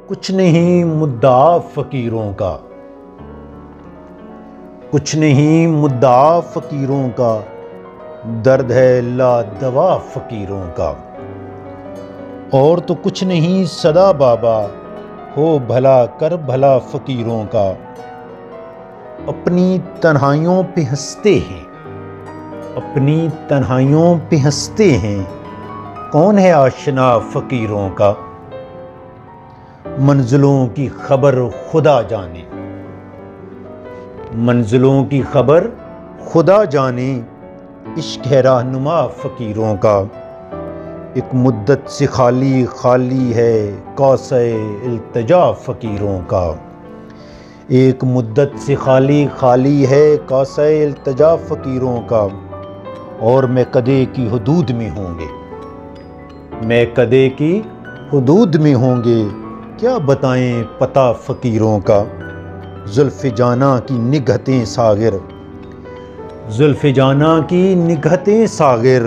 कुछ नहीं मुद्दा फकीरों का, कुछ नहीं मुद्दा फकीरों का, दर्द है ला दवा फकीरों का। और तो कुछ नहीं सदा बाबा, हो भला कर भला फकीरों का। अपनी तन्हाइयों पे हंसते हैं, अपनी तन्हाइयों पे हंसते हैं, कौन है आशना फकीरों का। मंजिलों की खबर खुदा जाने, मंजिलों की खबर खुदा जाने, इश्क है रहनुमा फकीरों का। एक मुद्दत से खाली खाली है कौसे इल्तिजा फकीरों का। एक मुद्दत से खाली खाली है कौसे इल्तिजा फकीरों का। और मैं कदे की हुदूद में होंगे, मैं कदे की हुदूद में होंगे, क्या बताएं पता फकीरों का। जुल्फ़ जाना की निगहतें सागिर, जुल्फ़ जाना की निगहतें सागिर,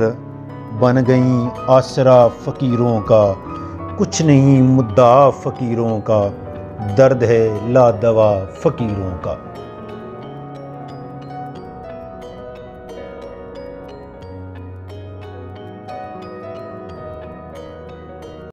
बन गईं आसरा फ़कीरों का। कुछ नहीं मुद्दा फ़कीरों का, दर्द है ला दवा फ़कीरों का।